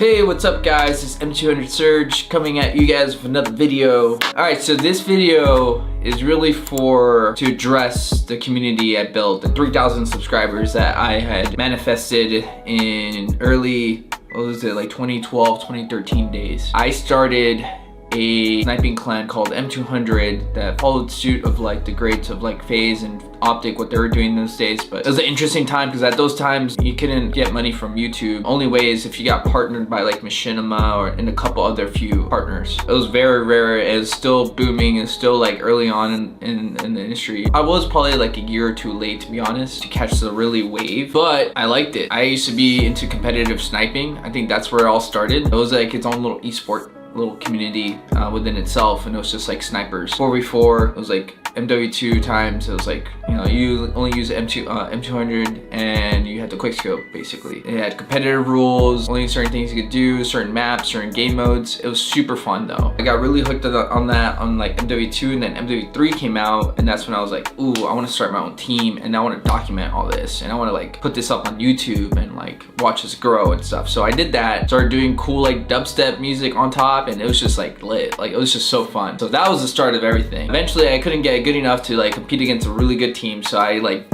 Hey, what's up guys? It's M200 Surge coming at you guys with another video. Alright, so this video is really to address the community I built, the 3,000 subscribers that I had manifested in early, what was it, like 2012, 2013 days. I started a sniping clan called M200 that followed suit of like the greats of like FaZe and Optic, what they were doing those days. But it was an interesting time because at those times you couldn't get money from YouTube. Only way is if you got partnered by like Machinima or and a couple other few partners. It was very rare. It was still booming and still like early on in the industry. I was probably like a year or two late, to be honest, to catch the really wave, but I liked it. I used to be into competitive sniping. I think that's where it all started. It was like its own little esport little community within itself, and it was just like snipers 4v4. It was like MW2 times. It was like, you know, you only use M200 and you had the quickscope basically. It had competitive rules, only certain things you could do, certain maps, certain game modes. It was super fun though. I got really hooked on that on like MW2, and then MW3 came out, and that's when I was like, ooh, I want to start my own team and I want to document all this and I want to like put this up on YouTube and like watch this grow and stuff. So I did that, started doing cool like dubstep music on top, and it was just like lit. Like it was just so fun. So that was the start of everything. Eventually I couldn't get good enough to like compete against a really good team, so I like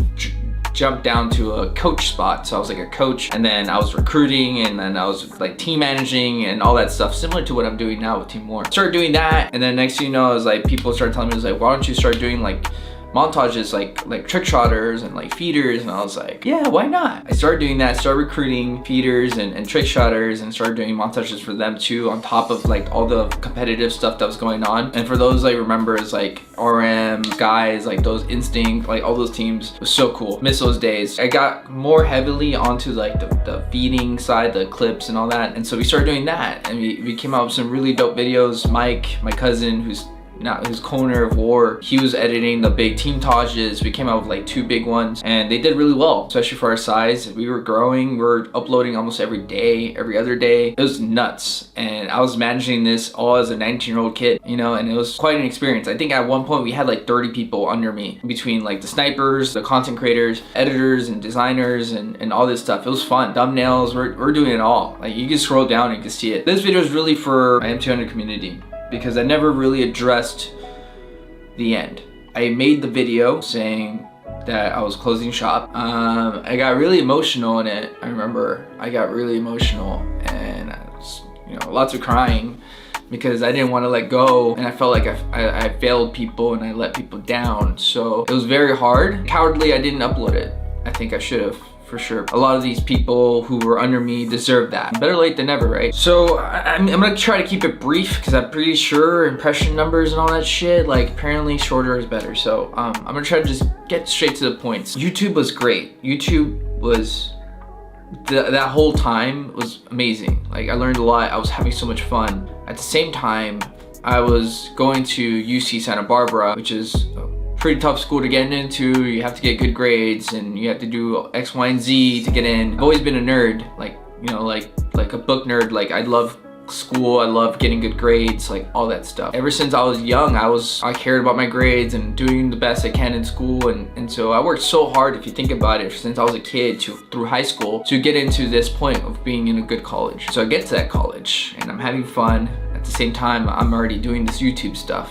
jumped down to a coach spot. So I was like a coach, and then I was recruiting, and then I was like team managing and all that stuff, similar to what I'm doing now with Team War. Started doing that, and then next thing you know, I was like, people started telling me, it was like, why don't you start doing like montages, like trick shotters and like feeders? And I was like, yeah, why not? I started doing that, started recruiting feeders and trick shotters, and started doing montages for them too, on top of like all the competitive stuff that was going on. And for those I remember, is like RM, guys, like those Instinct, like all those teams. It was so cool. Miss those days. I got more heavily onto like the feeding side, the clips and all that, and so we started doing that, and we came out with some really dope videos. Mike, my cousin, who's co-owner of War, he was editing the big team tages. We came out with like 2 big ones, and they did really well, especially for our size. We were growing. We were uploading almost every day, every other day. It was nuts, and I was managing this all as a 19-year-old kid, you know, and it was quite an experience. I think at one point we had like 30 people under me, between like the snipers, the content creators, editors and designers, and all this stuff. It was fun. Thumbnails, we're doing it all. Like you can scroll down and you can see it. This video is really for my M200 community, because I never really addressed the end. I made the video saying that I was closing shop. I got really emotional in it. I remember I got really emotional, and I was, you know, lots of crying, because I didn't want to let go, and I felt like I failed people and I let people down. So it was very hard. Cowardly, I didn't upload it. I think I should have, for sure. A lot of these people who were under me deserve that. Better late than never, right? So I'm gonna try to keep it brief, because I'm pretty sure impression numbers and all that shit, like apparently shorter is better. So I'm gonna try to just get straight to the points. YouTube was great. YouTube was, that whole time was amazing. Like I learned a lot. I was having so much fun. At the same time, I was going to UC Santa Barbara, which is pretty tough school to get into. You have to get good grades, and you have to do X, Y, and Z to get in. I've always been a nerd, like, you know, like a book nerd. Like I love school, I love getting good grades, like all that stuff. Ever since I was young, I cared about my grades and doing the best I can in school, and so I worked so hard, if you think about it, since I was a kid through high school to get into this point of being in a good college. So I get to that college and I'm having fun. At the same time, I'm already doing this YouTube stuff,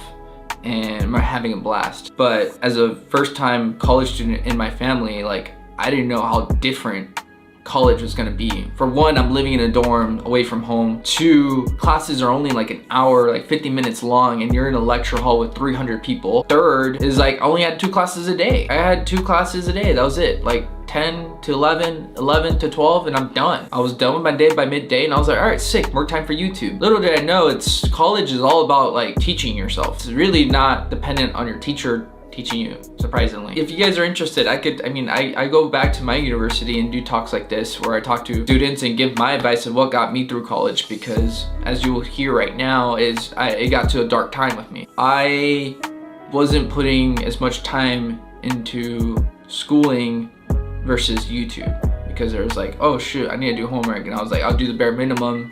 and I'm having a blast. But as a first-time college student in my family, like I didn't know how different college was gonna be. For one, I'm living in a dorm away from home. 2, classes are only like an hour, like 50 minutes long, and you're in a lecture hall with 300 people. 3rd is like I only had 2 classes a day. I had 2 classes a day, that was it. Like 10 to 11, 11 to 12, and I'm done. I was done with my day by midday, and I was like, all right, sick, more time for YouTube. Little did I know, college is all about like teaching yourself. It's really not dependent on your teacher teaching you, surprisingly. If you guys are interested, I go back to my university and do talks like this, where I talk to students and give my advice of what got me through college, because as you will hear right now, it got to a dark time with me. I wasn't putting as much time into schooling versus YouTube, because there was like, oh shoot, I need to do homework, and I was like, I'll do the bare minimum,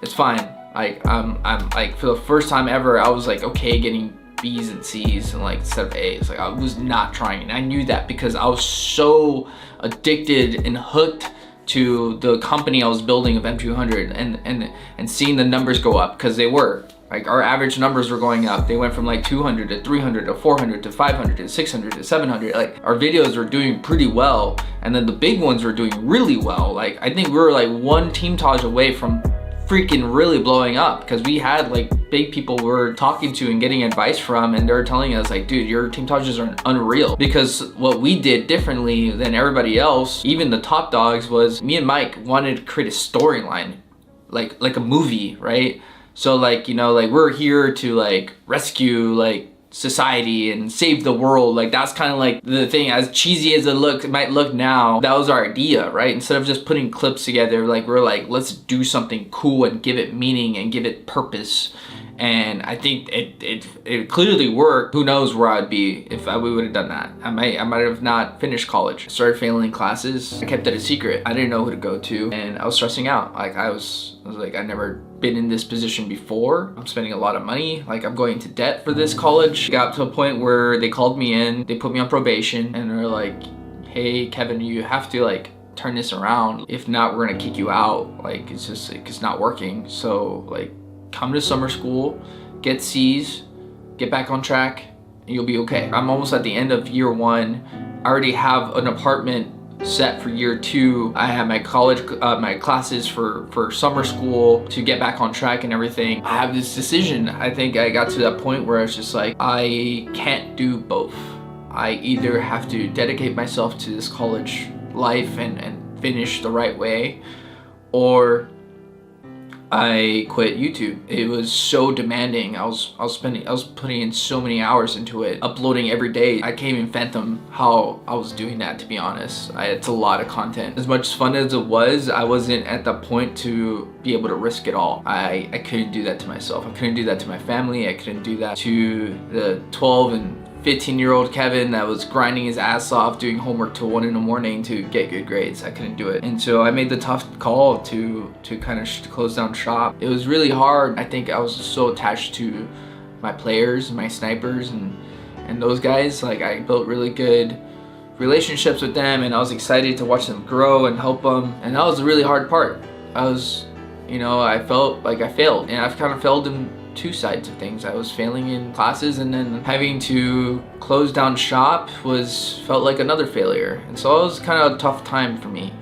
it's fine. Like I'm like, for the first time ever, I was like okay getting B's and C's and like instead of A's. Like I was not trying, and I knew that because I was so addicted and hooked to the company I was building of M200 and seeing the numbers go up, because they were. Like, our average numbers were going up. They went from like 200 to 300 to 400 to 500 to 600 to 700. Like, our videos were doing pretty well, and then the big ones were doing really well. Like, I think we were like one team Taj away from freaking really blowing up, because we had like big people we were talking to and getting advice from, and they're telling us like, dude, your team Tajas are unreal. Because what we did differently than everybody else, even the top dogs, was me and Mike wanted to create a storyline, like a movie, right? So like, you know, like we're here to like rescue like society and save the world. Like, that's kind of like the thing. As cheesy as it might look now, that was our idea, right? Instead of just putting clips together, like we're like, let's do something cool and give it meaning and give it purpose. And I think it clearly worked. Who knows where I'd be if we would have done that. I might have not finished college. I started failing classes. I kept it a secret. I didn't know who to go to, and I was stressing out. Like, I was like, I'd never been in this position before. I'm spending a lot of money. Like, I'm going to debt for this college. Got to a point where they called me in. They put me on probation, and they're like, hey, Kevin, you have to like turn this around. If not, we're gonna kick you out. Like, it's just like, it's not working. So like, come to summer school, get C's, get back on track, and you'll be okay. I'm almost at the end of year one. I already have an apartment set for year two. I have my college, my classes for summer school to get back on track and everything. I have this decision. I think I got to that point where I was just like, I can't do both. I either have to dedicate myself to this college life and finish the right way, or I quit YouTube. It was so demanding. I was putting in so many hours into it, uploading every day. I can't even fathom how I was doing that, to be honest. It's a lot of content. As much fun as it was, I wasn't at that point to be able to risk it all. I couldn't do that to myself. I couldn't do that to my family. I couldn't do that to the 12 and 15-year-old Kevin that was grinding his ass off doing homework till 1 in the morning to get good grades. I couldn't do it. And so I made the tough call to kind of close down shop. It was really hard. I think I was so attached to my players, my snipers, and those guys. Like, I built really good relationships with them, and I was excited to watch them grow and help them. And that was the really hard part. I felt like I failed, and I've kind of failed in two sides of things. I was failing in classes, and then having to close down shop felt like another failure. And so it was kind of a tough time for me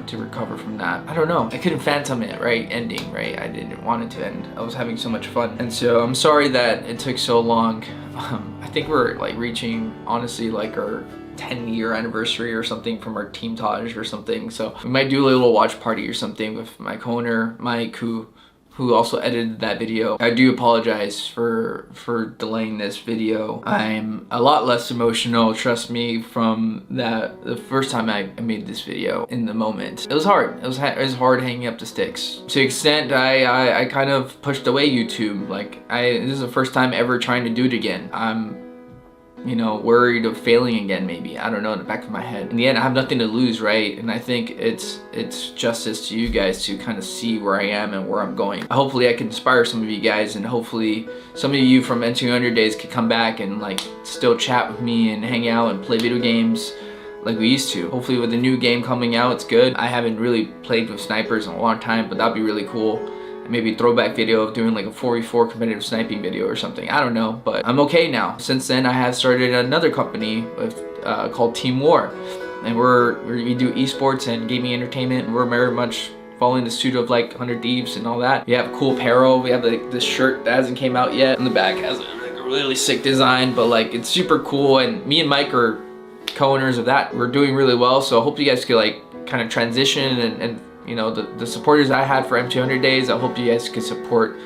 to recover from that. I don't know. I couldn't phantom it, right? Ending, right? I didn't want it to end. I was having so much fun. And so I'm sorry that it took so long. I think we're like reaching, honestly, like our 10-year anniversary or something from our team Taj or something. So we might do a little watch party or something with my co-owner, Mike, who also edited that video. I do apologize for delaying this video. I'm a lot less emotional, trust me, from the first time I made this video in the moment. It was hard. It was hard hanging up the sticks. To the extent I kind of pushed away YouTube. Like, this is the first time ever trying to do it again. I'm worried of failing again, maybe. I don't know, in the back of my head. In the end, I have nothing to lose, right? And I think it's justice to you guys to kind of see where I am and where I'm going. Hopefully I can inspire some of you guys, and hopefully some of you from M200 days could come back and like still chat with me and hang out and play video games like we used to. Hopefully with the new game coming out, it's good. I haven't really played with snipers in a long time, but that'd be really cool. Maybe a throwback video of doing like a 4v4 competitive sniping video or something. I don't know, but I'm okay now. Since then, I have started another company called Team War, and we do esports and gaming entertainment. We're very much following the suit of like 100 Thieves and all that. We have cool apparel. We have like this shirt that hasn't came out yet. On the back has like a really sick design, but like it's super cool. And me and Mike are co-owners of that. We're doing really well, so I hope you guys could like kind of transition and the supporters I had for M200 days. I hope you guys could support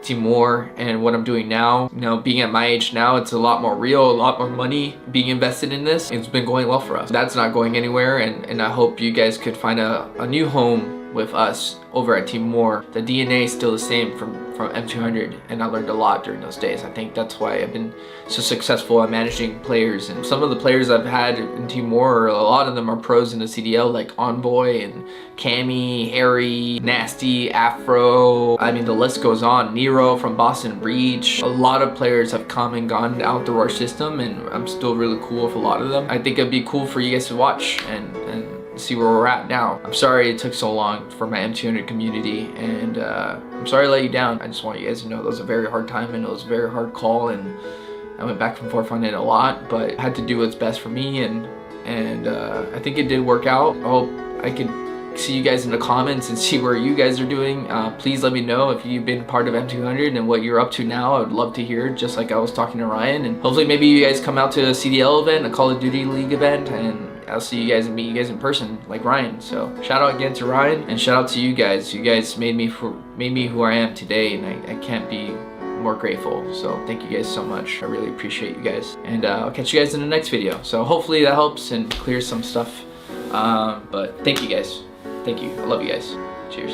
Team War and what I'm doing now. Being at my age now, it's a lot more real, a lot more money being invested in this. It's been going well for us. That's not going anywhere, and I hope you guys could find a new home with us over at Team War. The DNA is still the same from M200, and I learned a lot during those days. I think that's why I've been so successful at managing players. And some of the players I've had in Team War, a lot of them are pros in the CDL, like Envoy and Cammy, Harry, Nasty, Afro. I mean, the list goes on. Nero from Boston Breach. A lot of players have come and gone out through our system, and I'm still really cool with a lot of them. I think it'd be cool for you guys to watch and see where we're at now. I'm sorry it took so long for my M200 community, and I'm sorry to let you down. I just want you guys to know it was a very hard time, and it was a very hard call, and I went back and forth on it a lot, but I had to do what's best for me, and I think it did work out. I hope I could see you guys in the comments and see where you guys are doing. Please let me know if you've been part of M200 and what you're up to now. I would love to hear, just like I was talking to Ryan, and hopefully maybe you guys come out to a CDL event, a Call of Duty League event, and I'll see you guys and meet you guys in person like Ryan. So shout out again to Ryan, and shout out to you guys. You guys made me who I am today, and I can't be more grateful. So thank you guys so much. I really appreciate you guys, and I'll catch you guys in the next video. So hopefully that helps and clears some stuff, but thank you guys. Thank you. I love you guys. Cheers.